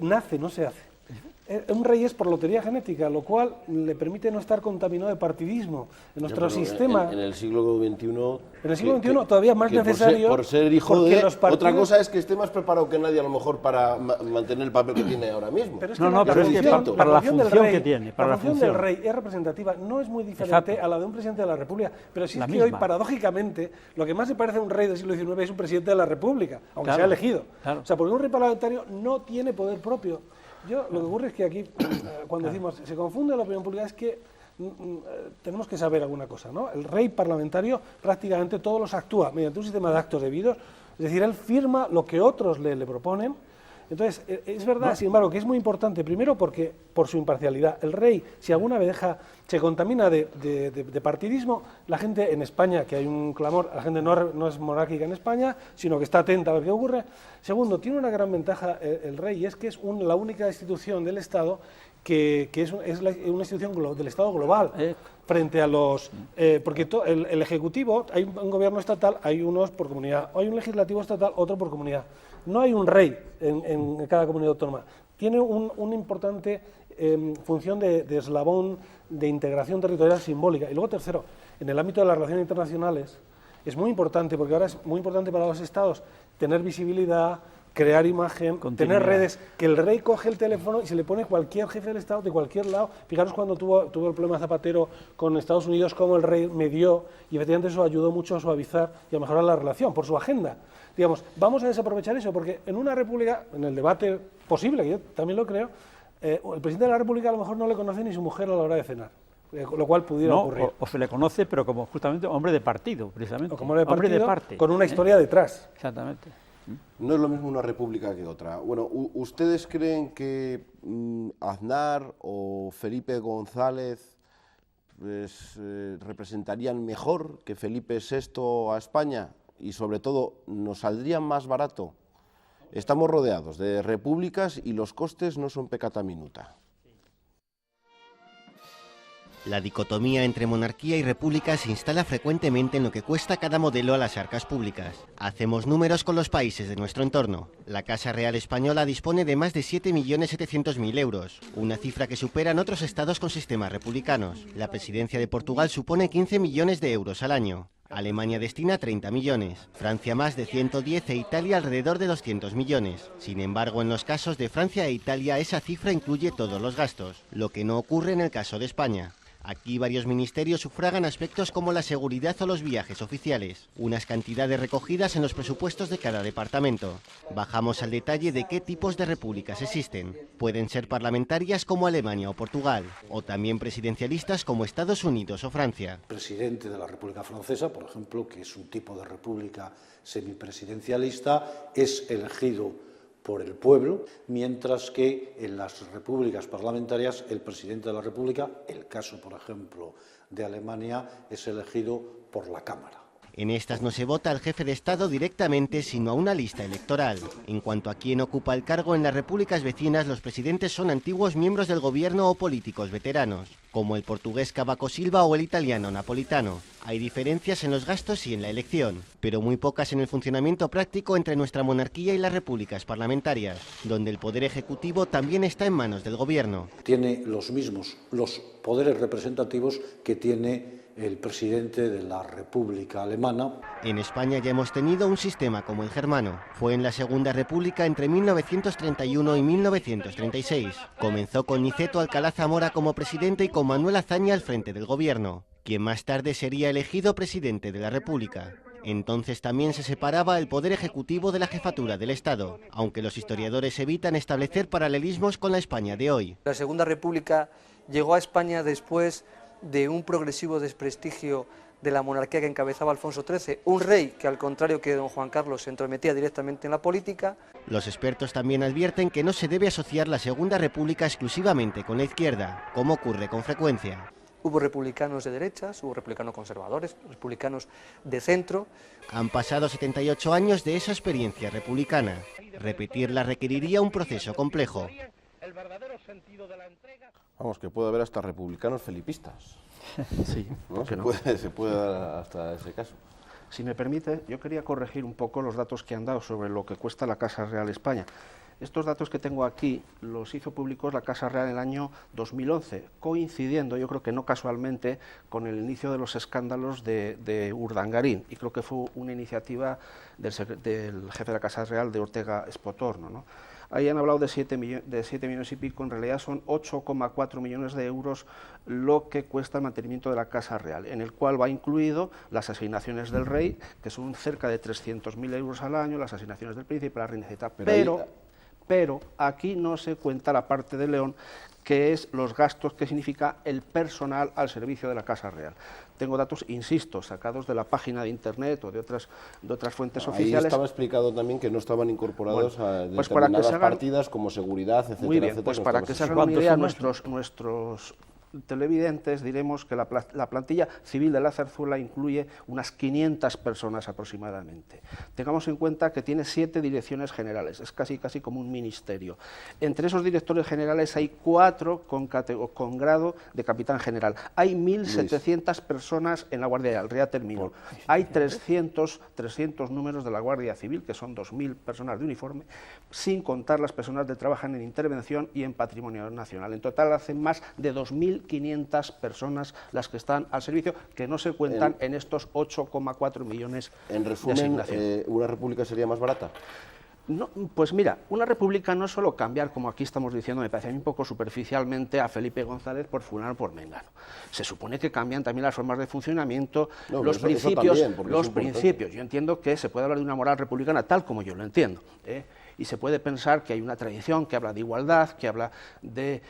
S3: nace, no se hace. Un rey es por lotería genética, lo cual le permite no estar contaminado de partidismo. En nuestro sistema...
S1: En el siglo XXI...
S3: En el siglo XXI todavía más necesario...
S1: Por ser hijo de...
S3: Los partidos...
S1: Otra cosa es que esté más preparado que nadie, a lo mejor, para mantener el papel que tiene ahora mismo.
S3: Pero es que para la función que tiene. La función del rey es representativa, no es muy diferente a la de un presidente de la República. Pero sí es que hoy, paradójicamente, lo que más se parece a un rey del siglo XIX es un presidente de la República, aunque sea elegido. O sea, porque un rey parlamentario no tiene poder propio. Lo que ocurre es que aquí, cuando decimos se confunde la opinión pública, es que tenemos que saber alguna cosa, ¿no? El rey parlamentario prácticamente todos los actúa mediante un sistema de actos debidos, es decir, él firma lo que otros le proponen. Entonces, es verdad, sin embargo, que es muy importante, primero porque por su imparcialidad. El rey, si alguna vez se contamina de partidismo, la gente en España, que hay un clamor, la gente no es monárquica en España, sino que está atenta a ver qué ocurre. Segundo, tiene una gran ventaja el rey, y es que es la única institución del Estado que es una institución del Estado global, frente a los... porque el Ejecutivo, hay un gobierno estatal, hay unos por comunidad, hay un legislativo estatal, otro por comunidad. No hay un rey en cada comunidad autónoma. Tiene una importante función de eslabón de integración territorial simbólica. Y luego, tercero, en el ámbito de las relaciones internacionales, es muy importante, porque ahora es muy importante para los estados tener visibilidad, crear imagen, tener redes, que el rey coge el teléfono y se le pone cualquier jefe del Estado de cualquier lado. Fijaros cuando tuvo el problema Zapatero con Estados Unidos, cómo el rey medió, y efectivamente eso ayudó mucho a suavizar y a mejorar la relación por su agenda. Digamos, vamos a desaprovechar eso, porque en una república, en el debate posible, que yo también lo creo, el presidente de la república a lo mejor no le conoce ni su mujer a la hora de cenar, lo cual pudiera ocurrir.
S2: O se le conoce, pero como justamente hombre de partido, precisamente.
S3: O como hombre de parte, con una
S2: ¿eh?
S3: Historia detrás.
S2: Exactamente.
S1: No es lo mismo una república que otra. Bueno, ¿ustedes creen que Aznar o Felipe González representarían mejor que Felipe VI a España? Y sobre todo, ¿nos saldrían más barato? Estamos rodeados de repúblicas y los costes no son peccata minuta.
S16: La dicotomía entre monarquía y república se instala frecuentemente en lo que cuesta cada modelo a las arcas públicas. Hacemos números con los países de nuestro entorno. La Casa Real Española dispone de más de 7.700.000 euros, una cifra que supera en otros estados con sistemas republicanos. La presidencia de Portugal supone 15 millones de euros al año. Alemania destina 30 millones, Francia más de 110 e Italia alrededor de 200 millones. Sin embargo, en los casos de Francia e Italia esa cifra incluye todos los gastos, lo que no ocurre en el caso de España. Aquí varios ministerios sufragan aspectos como la seguridad o los viajes oficiales, unas cantidades recogidas en los presupuestos de cada departamento. Bajamos al detalle de qué tipos de repúblicas existen. Pueden ser parlamentarias como Alemania o Portugal, o también presidencialistas como Estados Unidos o Francia.
S17: El presidente de la República Francesa, por ejemplo, que es un tipo de república semipresidencialista, es elegido por el pueblo, mientras que en las repúblicas parlamentarias el presidente de la República, el caso, por ejemplo, de Alemania, es elegido por la Cámara.
S16: En estas no se vota al jefe de Estado directamente, sino a una lista electoral. En cuanto a quién ocupa el cargo, en las repúblicas vecinas los presidentes son antiguos miembros del gobierno o políticos veteranos, como el portugués Cavaco Silva o el italiano Napolitano. Hay diferencias en los gastos y en la elección, pero muy pocas en el funcionamiento práctico entre nuestra monarquía y las repúblicas parlamentarias, donde el poder ejecutivo también está en manos del gobierno.
S17: Tiene los mismos los poderes representativos que tiene el presidente de la República Alemana.
S16: En España ya hemos tenido un sistema como el germano. Fue en la Segunda República entre 1931 y 1936. Comenzó con Niceto Alcalá Zamora como presidente y con Manuel Azaña al frente del gobierno, quien más tarde sería elegido presidente de la República. Entonces también se separaba el poder ejecutivo de la jefatura del Estado, aunque los historiadores evitan establecer paralelismos con la España de hoy.
S18: La Segunda República llegó a España después de un progresivo desprestigio de la monarquía que encabezaba Alfonso XIII, un rey que, al contrario que don Juan Carlos, se entrometía directamente en la política.
S16: Los expertos también advierten que no se debe asociar la Segunda República exclusivamente con la izquierda, como ocurre con frecuencia.
S18: Hubo republicanos de derechas, hubo republicanos conservadores, republicanos de centro.
S16: Han pasado 78 años de esa experiencia republicana. Repetirla requeriría un proceso complejo.
S1: Vamos, que puede haber hasta republicanos felipistas.
S5: Sí,
S1: ¿no? Se puede dar hasta ese caso.
S5: Si me permite, yo quería corregir un poco los datos que han dado sobre lo que cuesta la Casa Real España. Estos datos que tengo aquí los hizo públicos la Casa Real en el año 2011, coincidiendo, yo creo que no casualmente, con el inicio de los escándalos de Urdangarín, y creo que fue una iniciativa del jefe de la Casa Real, de Ortega Espotorno, ¿no? Ahí han hablado de 7 millones y pico, en realidad son 8,4 millones de euros lo que cuesta el mantenimiento de la Casa Real, en el cual va incluido las asignaciones del rey, que son cerca de 300.000 euros al año, las asignaciones del príncipe, la reina, etc. Pero aquí no se cuenta la parte de León, que es los gastos que significa el personal al servicio de la Casa Real. Tengo datos, insisto, sacados de la página de Internet o de otras fuentes oficiales.
S1: Ahí estaba explicado también que no estaban incorporados a
S5: pues
S1: determinadas partidas como seguridad, etcétera.
S5: Muy bien,
S1: etcétera,
S5: pues para que se hagan una idea nuestros televidentes, diremos que la plantilla civil de la Zarzuela incluye unas 500 personas aproximadamente. Tengamos en cuenta que tiene 7 direcciones generales, es casi como un ministerio. Entre esos directores generales hay 4 con grado de capitán general. Hay 1.700 personas en la Guardia Real, ya termino. Hay 300 números de la Guardia Civil, que son 2.000 personas de uniforme, sin contar las personas que trabajan en intervención y en patrimonio nacional. En total hacen más de 2.500 personas las que están al servicio, que no se cuentan en estos 8,4 millones
S1: en resumen,
S5: de asignación.
S1: ¿Una república sería más barata?
S5: No, pues mira, una república no es solo cambiar, como aquí estamos diciendo, me parece a mí un poco superficialmente, a Felipe González por fulano o por mengano. Se supone que cambian también las formas de funcionamiento, los principios. Yo entiendo que se puede hablar de una moral republicana tal como yo lo entiendo, y se puede pensar que hay una tradición que habla de igualdad, que habla de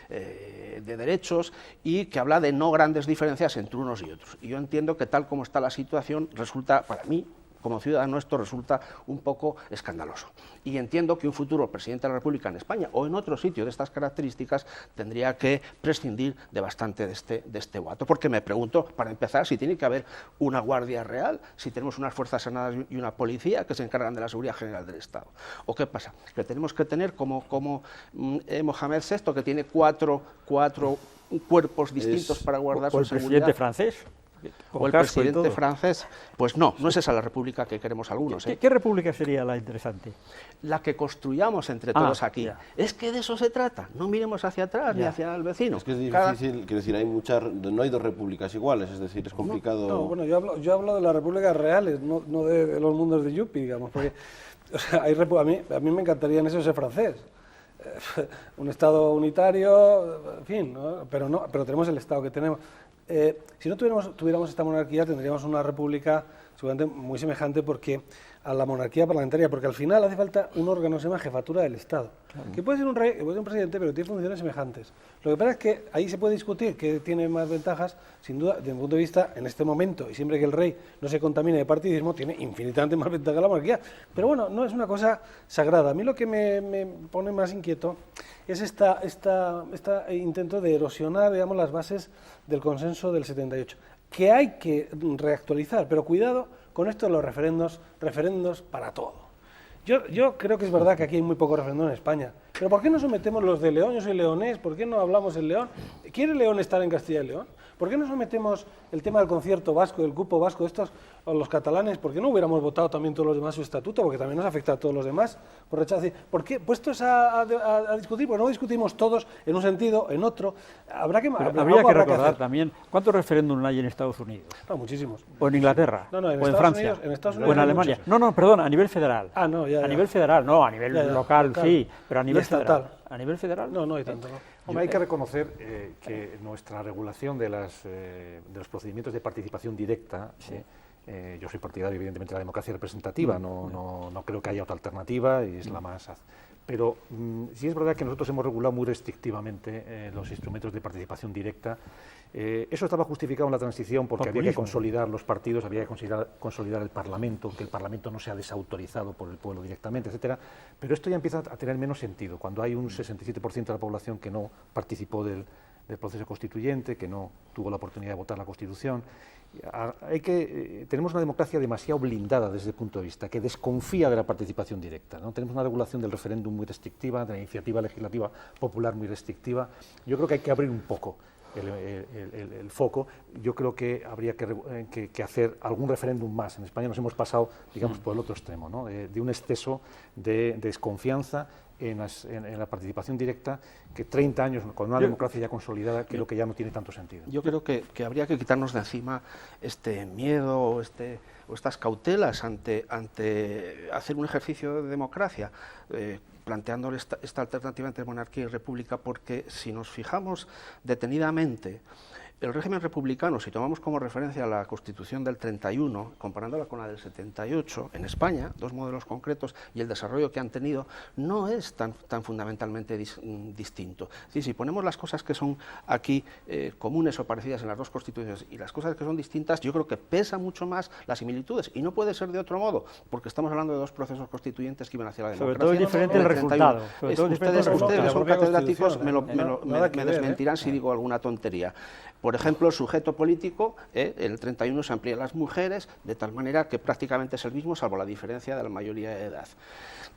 S5: derechos y que habla de no grandes diferencias entre unos y otros. Y yo entiendo que tal como está la situación resulta, para mí, como ciudadano, esto resulta un poco escandaloso. Y entiendo que un futuro presidente de la República en España o en otro sitio de estas características tendría que prescindir de bastante de este boato. Porque me pregunto, para empezar, si tiene que haber una Guardia Real, si tenemos unas Fuerzas Armadas y una policía que se encargan de la seguridad general del Estado. ¿O qué pasa? Que tenemos que tener como Mohamed VI, que tiene cuatro cuerpos distintos para guardar su seguridad.
S2: ¿O el presidente francés?
S5: ¿O el presidente francés? Pues no es esa la república que queremos algunos.
S2: ¿Qué república sería la interesante?
S5: La que construyamos entre todos aquí. Ya. Es que de eso se trata, no miremos hacia atrás ni hacia el vecino.
S1: Es que es difícil, quiero decir, no hay dos repúblicas iguales, es decir, es complicado.
S3: No, bueno, yo hablo de las repúblicas reales, no de los mundos de Yuppie, digamos, porque o sea, a mí me encantaría en eso ser francés. Un Estado unitario, en fin, ¿no? pero tenemos el Estado que tenemos. Si no tuviéramos esta monarquía, tendríamos una república seguramente muy semejante a la monarquía parlamentaria, porque al final hace falta un órgano que se llama jefatura del Estado, que puede ser un rey, puede ser un presidente, pero tiene funciones semejantes. Lo que pasa es que ahí se puede discutir qué tiene más ventajas, sin duda, desde mi punto de vista, en este momento, y siempre que el rey no se contamine de partidismo, tiene infinitamente más ventajas que la monarquía. Pero bueno, no es una cosa sagrada. A mí lo que me pone más inquieto es este intento de erosionar, digamos, las bases del consenso del 78, que hay que reactualizar, pero cuidado con esto de los referendos para todo. Yo creo que es verdad que aquí hay muy pocos referendos en España, pero ¿por qué no sometemos los de León? Yo soy leonés, ¿por qué no hablamos en León? ¿Quiere León estar en Castilla y León? ¿Por qué no sometemos el tema del concierto vasco, del cupo vasco, estos, a los catalanes? ¿Por qué no hubiéramos votado también todos los demás su estatuto? Porque también nos afecta a todos los demás por rechazo. ¿Por qué puestos a discutir? Porque no discutimos todos en un sentido, en otro. Habría que
S2: recordar también cuántos referéndums hay en Estados Unidos.
S3: No, muchísimos.
S2: O en Inglaterra.
S3: No, en
S2: o en Francia.
S3: O
S2: en Alemania. No, perdón, a nivel federal.
S3: A
S2: nivel federal, no, a nivel local, sí, pero a nivel federal. ¿A nivel federal?
S3: No hay tanto, no.
S4: Hombre, hay que reconocer que nuestra regulación de los procedimientos de participación directa, yo soy partidario evidentemente de la democracia representativa, no creo que haya otra alternativa y es la más... Pero sí es verdad que nosotros hemos regulado muy restrictivamente los instrumentos de participación directa. Eso estaba justificado en la transición porque había que consolidar los partidos, había que consolidar el Parlamento, que el Parlamento no sea desautorizado por el pueblo directamente, etcétera. Pero esto ya empieza a tener menos sentido, cuando hay un 67% de la población que no participó del del proceso constituyente, que no tuvo la oportunidad de votar la Constitución. Tenemos una democracia demasiado blindada desde el punto de vista, que desconfía de la participación directa, ¿no? Tenemos una regulación del referéndum muy restrictiva, de la iniciativa legislativa popular muy restrictiva. Yo creo que hay que abrir un poco el foco. Yo creo que habría que hacer algún referéndum más. En España nos hemos pasado, digamos, por el otro extremo, ¿no? De un exceso de desconfianza en la participación directa, que 30 años con una democracia ya consolidada creo que ya no tiene tanto sentido.
S5: Yo creo que habría que quitarnos de encima este miedo o estas cautelas ante hacer un ejercicio de democracia, planteando esta alternativa entre monarquía y república, porque si nos fijamos detenidamente, el régimen republicano, si tomamos como referencia la Constitución del 31, comparándola con la del 78, en España, dos modelos concretos y el desarrollo que han tenido, no es tan fundamentalmente distinto. Es decir, si ponemos las cosas que son aquí comunes o parecidas en las dos constituciones y las cosas que son distintas, yo creo que pesa mucho más las similitudes, y no puede ser de otro modo, porque estamos hablando de dos procesos constituyentes que iban hacia la democracia.
S2: Sobre todo es diferente el resultado.
S5: Ustedes son catedráticos, me desmentirán si digo alguna tontería. Por ejemplo, el sujeto político, en el 31 se amplía a las mujeres, de tal manera que prácticamente es el mismo, salvo la diferencia de la mayoría de edad.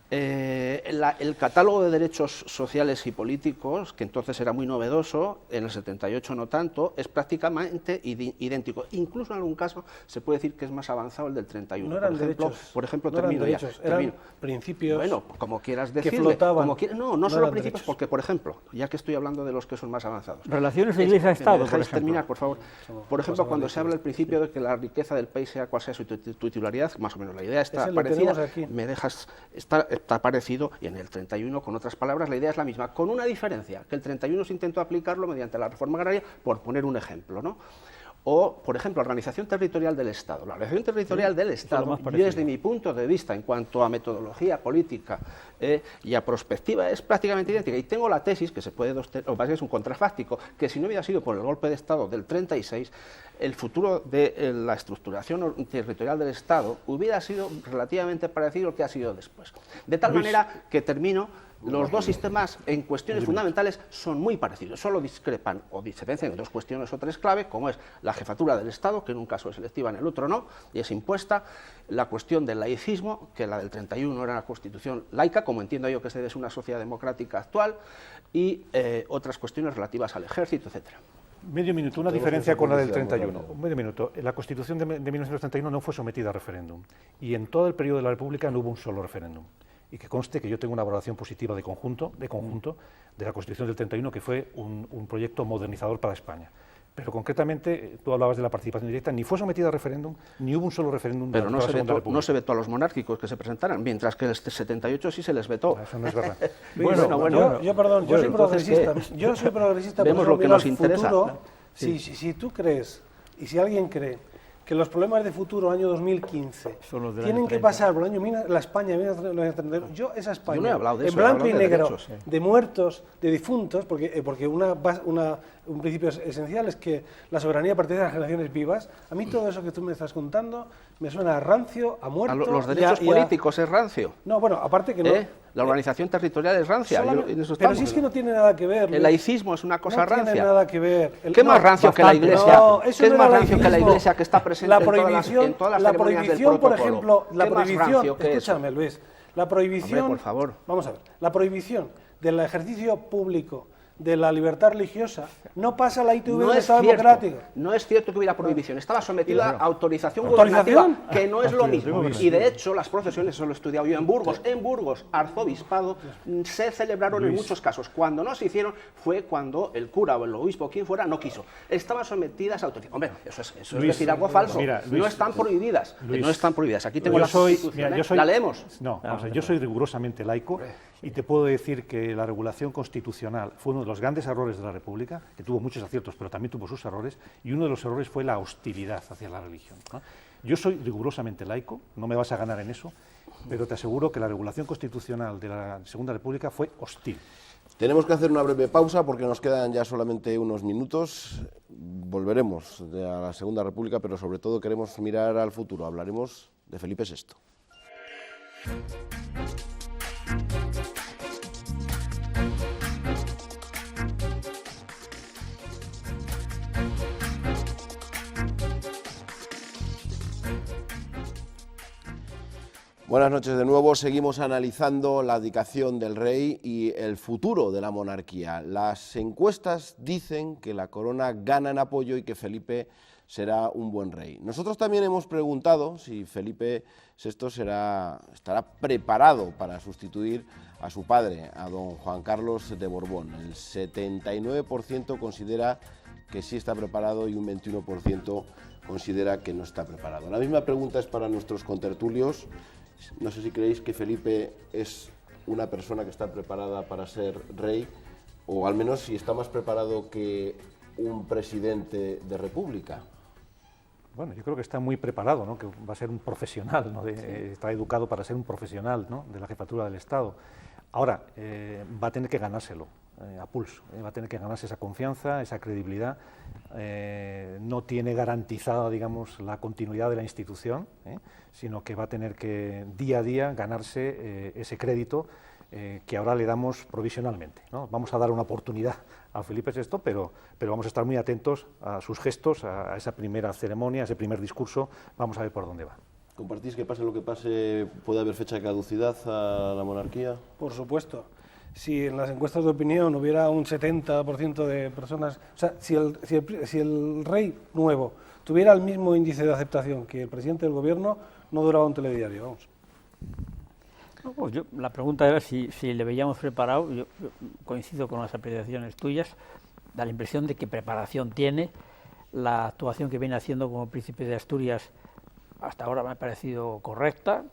S5: El catálogo de derechos sociales y políticos, que entonces era muy novedoso, en el 78 no tanto, es prácticamente idéntico. Incluso en algún caso se puede decir que es más avanzado el del 31.
S3: No eran derechos,
S5: termino ya.
S3: Eran principios.
S5: Bueno, como quieras decirle.
S3: Que flotaban.
S5: No solo principios, derechos. Porque, por ejemplo, ya que estoy hablando de los que son más avanzados.
S2: Relaciones de Iglesia-Estado, por ejemplo.
S5: Terminar, por favor. Por ejemplo, cuando se habla del principio de que la riqueza del país sea cual sea su titularidad, más o menos la idea está parecida. Me dejas... Está parecido, y en el 31, con otras palabras, la idea es la misma, con una diferencia, que el 31 se intentó aplicarlo mediante la reforma agraria, por poner un ejemplo, ¿no? O, por ejemplo, organización territorial del Estado. La organización territorial del Estado, desde mi punto de vista, en cuanto a metodología política y a prospectiva, es prácticamente idéntica. Y tengo la tesis, que se puede es un contrafáctico, que si no hubiera sido por el golpe de Estado del 36, el futuro de la estructuración territorial del Estado hubiera sido relativamente parecido al que ha sido después. De tal manera que termino. Los dos sistemas en cuestiones fundamentales son muy parecidos, solo discrepan o diferencian en dos cuestiones o tres clave, como es la jefatura del Estado, que en un caso es electiva, en el otro no, y es impuesta, la cuestión del laicismo, que la del 31 era una constitución laica, como entiendo yo que esta es una sociedad democrática actual, y otras cuestiones relativas al ejército, etcétera.
S4: Medio minuto, una diferencia con la del 31. Medio minuto. La Constitución de 1931 no fue sometida a referéndum, y en todo el periodo de la República no hubo un solo referéndum. Y que conste que yo tengo una valoración positiva de conjunto de la Constitución del 31, que fue un proyecto modernizador para España. Pero concretamente, tú hablabas de la participación directa, ni fue sometida a referéndum, ni hubo un solo referéndum.
S5: Pero no se vetó a los monárquicos que se presentaran, mientras que en el 78 sí se les vetó.
S4: Eso no es verdad.
S3: Yo soy progresista. Yo soy progresista,
S5: vemos lo que nos interesa.
S3: Futuro, si tú crees, y si alguien cree, que los problemas de futuro, año 2015, tienen que pasar por el año, la España, yo esa España,
S5: yo no he hablado de eso,
S3: en blanco y negro,
S5: derechos,
S3: de muertos, de difuntos, porque un principio esencial es que la soberanía pertenece a las generaciones vivas. A mí todo eso que tú me estás contando me suena a rancio, a muerto.
S5: Los derechos políticos es rancio.
S3: No, bueno, aparte que no.
S5: La organización territorial es rancia.
S3: Pero si es que no tiene nada que ver.
S5: El laicismo es una cosa rancia.
S3: No tiene nada que ver.
S5: ¿Qué más rancio que la Iglesia?
S3: ¿Qué es más rancio
S5: que la Iglesia que está presente en todas las ceremonias del protocolo?
S3: Por ejemplo, la prohibición,
S5: escúchame
S3: eso? Luis, la prohibición,
S5: hombre, por favor.
S3: Vamos a ver, la prohibición del ejercicio público de la libertad religiosa no pasa la ITV del Estado democrático.
S5: No es cierto que hubiera prohibición, estaba sometida a autorización gubernativa, que no es lo mismo. Y de hecho, las procesiones, eso lo he estudiado yo en Burgos, arzobispado, se celebraron en muchos casos. Cuando no se hicieron fue cuando el cura o el obispo, quien fuera, no quiso. Estaban sometidas a autorización. Hombre, eso es decir algo falso. No están prohibidas. No están prohibidas. Aquí tengo la Constitución. ¿La leemos?
S4: No, yo soy rigurosamente laico. Y te puedo decir que la regulación constitucional fue uno de los grandes errores de la República, que tuvo muchos aciertos, pero también tuvo sus errores, y uno de los errores fue la hostilidad hacia la religión, ¿no? Yo soy rigurosamente laico, no me vas a ganar en eso, pero te aseguro que la regulación constitucional de la Segunda República fue hostil.
S1: Tenemos que hacer una breve pausa porque nos quedan ya solamente unos minutos. Volveremos a la Segunda República, pero sobre todo queremos mirar al futuro. Hablaremos de Felipe VI. Buenas noches de nuevo. Seguimos analizando la abdicación del rey y el futuro de la monarquía. Las encuestas dicen que la corona gana en apoyo y que Felipe será un buen rey. Nosotros también hemos preguntado si Felipe VI estará preparado para sustituir a su padre, a don Juan Carlos de Borbón. El 79% considera que sí está preparado y un 21% considera que no está preparado. La misma pregunta es para nuestros contertulios. No sé si creéis que Felipe es una persona que está preparada para ser rey, o al menos si está más preparado que un presidente de república.
S4: Bueno, yo creo que está muy preparado, ¿no? Que va a ser un profesional, ¿no? Está educado para ser un profesional, ¿no? De la jefatura del Estado. Ahora, va a tener que ganárselo a pulso, va a tener que ganarse esa confianza, esa credibilidad. No tiene garantizada, digamos, la continuidad de la institución, sino que va a tener que día a día ganarse ese crédito que ahora le damos provisionalmente, ¿no? Vamos a dar una oportunidad a Felipe VI, pero vamos a estar muy atentos a sus gestos, a esa primera ceremonia, a ese primer discurso. Vamos a ver por dónde va.
S1: ¿Compartís que pase lo que pase, puede haber fecha de caducidad a la monarquía?
S3: Por supuesto. Si en las encuestas de opinión hubiera un 70% de personas, o sea, si el rey nuevo tuviera el mismo índice de aceptación que el presidente del gobierno, no duraba un telediario, vamos.
S2: No, pues la pregunta era si le veíamos preparado. Yo coincido con las apreciaciones tuyas, da la impresión de que preparación tiene. La actuación que viene haciendo como príncipe de Asturias hasta ahora me ha parecido correcta.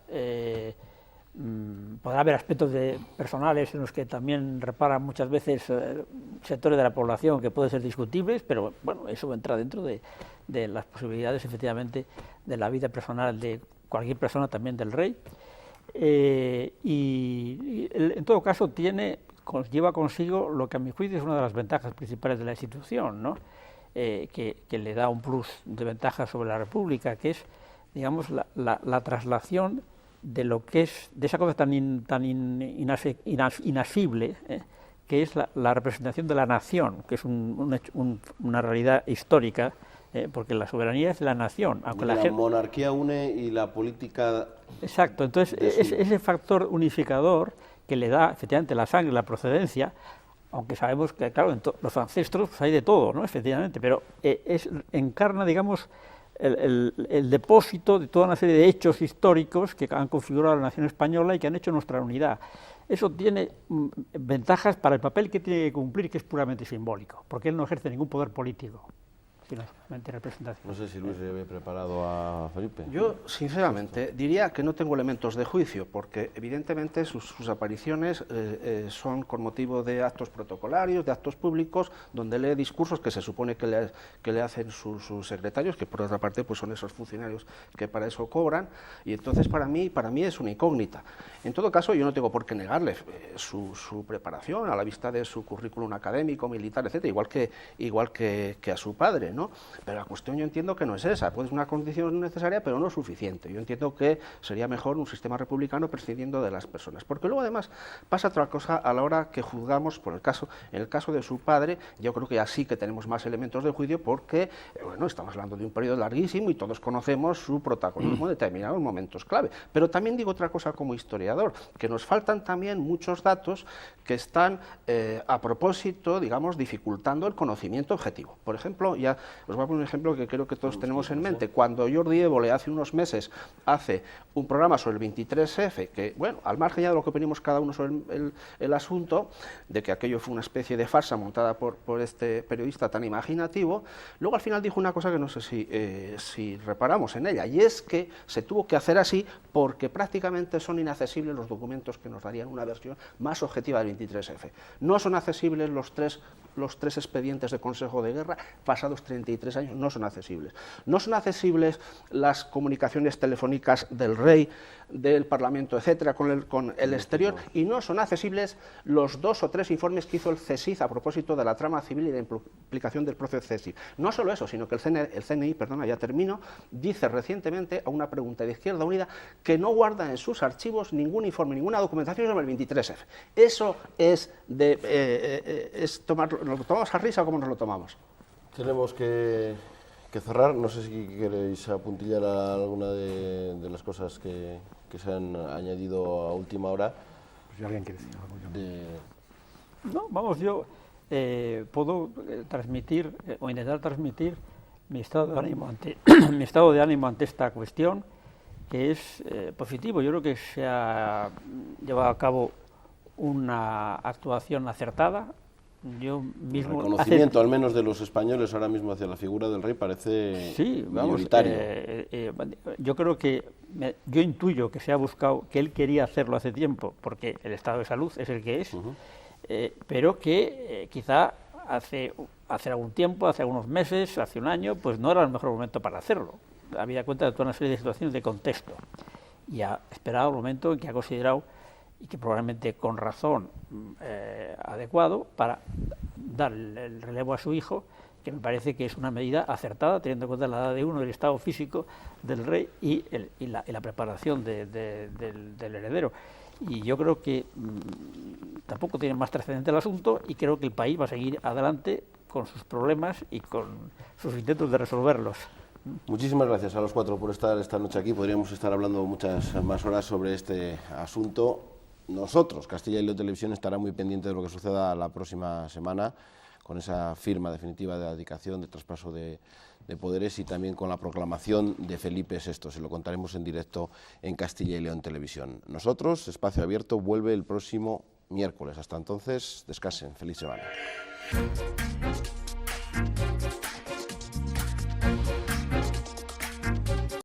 S2: Podrá haber aspectos personales en los que también reparan muchas veces sectores de la población que pueden ser discutibles, pero bueno, eso entra dentro de las posibilidades, efectivamente, de la vida personal de cualquier persona, también del rey. Y en todo caso lleva consigo lo que a mi juicio es una de las ventajas principales de la institución, ¿no? Que le da un plus de ventaja sobre la República, que es, digamos, la traslación de lo que es, de esa cosa tan inasible, que es la representación de la nación, que es una realidad histórica, porque la soberanía es de la nación. Aunque
S1: la monarquía une y la política...
S2: Exacto, entonces ese factor unificador que le da efectivamente la sangre, la procedencia, aunque sabemos que, claro, en los ancestros pues, hay de todo, ¿no? Efectivamente, pero encarna, digamos, el depósito de toda una serie de hechos históricos que han configurado la nación española y que han hecho nuestra unidad. Eso tiene ventajas para el papel que tiene que cumplir, que es puramente simbólico, porque él no ejerce ningún poder político, sino solamente representación.
S1: No sé si Luis se ve preparado a Felipe.
S5: Yo, sinceramente, diría que no tengo elementos de juicio, porque evidentemente sus apariciones son con motivo de actos protocolarios, de actos públicos, donde lee discursos que se supone que le hacen sus secretarios, que por otra parte pues son esos funcionarios que para eso cobran, y entonces para mí es una incógnita. En todo caso, yo no tengo por qué negarle su preparación a la vista de su currículum académico, militar, etcétera, igual que a su padre, ¿no? Pero la cuestión yo entiendo que no es esa, puede ser una condición necesaria, pero no suficiente. Yo entiendo que sería mejor un sistema republicano prescindiendo de las personas, porque luego además pasa otra cosa a la hora que juzgamos en el caso de su padre. Yo creo que ya sí que tenemos más elementos de juicio, porque bueno, estamos hablando de un periodo larguísimo y todos conocemos su protagonismo en determinados momentos clave. Pero también digo otra cosa como historiador, que nos faltan también muchos datos que están a propósito, digamos, dificultando el conocimiento objetivo. Por ejemplo, ya os voy a poner un ejemplo que creo que todos tenemos en mente. Cuando Jordi Évole hace unos meses hace un programa sobre el 23F, que, bueno, al margen ya de lo que opinemos cada uno sobre el asunto, de que aquello fue una especie de farsa montada por este periodista tan imaginativo, luego al final dijo una cosa que no sé si reparamos en ella, y es que se tuvo que hacer así porque prácticamente son inaccesibles los documentos que nos darían una versión más objetiva del 23F. No son accesibles los tres expedientes de Consejo de Guerra pasados 33 años, no son accesibles. No son accesibles las comunicaciones telefónicas del rey, del Parlamento, etcétera, con el exterior, y no son accesibles los 2 o 3 informes que hizo el CSIC a propósito de la trama civil y de implicación del propio CSIC. No solo eso, sino que el CNI, ya termino, dice recientemente a una pregunta de Izquierda Unida que no guarda en sus archivos ningún informe, ninguna documentación sobre el 23F. Eso es ¿lo tomamos a risa o cómo nos lo tomamos?
S1: Tenemos que cerrar. No sé si queréis apuntillar a alguna de las cosas que que se han añadido a última hora.
S4: Pues si alguien quiere decir algo.
S2: No, vamos, yo puedo transmitir o intentar transmitir mi estado de ánimo ante esta cuestión, que es positivo. Yo creo que se ha llevado a cabo una actuación acertada. Yo mismo
S1: el reconocimiento, al menos de los españoles ahora mismo hacia la figura del rey, parece mayoritario.
S2: Yo creo que, yo intuyo que se ha buscado, que él quería hacerlo hace tiempo, porque el estado de salud es el que es, pero que quizá hace algún tiempo, hace algunos meses, hace un año, pues no era el mejor momento para hacerlo. Había cuenta de toda una serie de situaciones de contexto. Y ha esperado el momento en que ha considerado, y que probablemente con razón adecuado, para dar el relevo a su hijo, que me parece que es una medida acertada, teniendo en cuenta la edad de uno, el estado físico del rey y la preparación del heredero. Y yo creo que tampoco tiene más trascendente el asunto, y creo que el país va a seguir adelante con sus problemas y con sus intentos de resolverlos.
S1: Muchísimas gracias a los cuatro por estar esta noche aquí. Podríamos estar hablando muchas más horas sobre este asunto. Nosotros, Castilla y León Televisión, estará muy pendiente de lo que suceda la próxima semana, con esa firma definitiva de abdicación, de traspaso de poderes, y también con la proclamación de Felipe VI. Se lo contaremos en directo en Castilla y León Televisión. Nosotros, Espacio Abierto, vuelve el próximo miércoles. Hasta entonces, descansen. Feliz semana.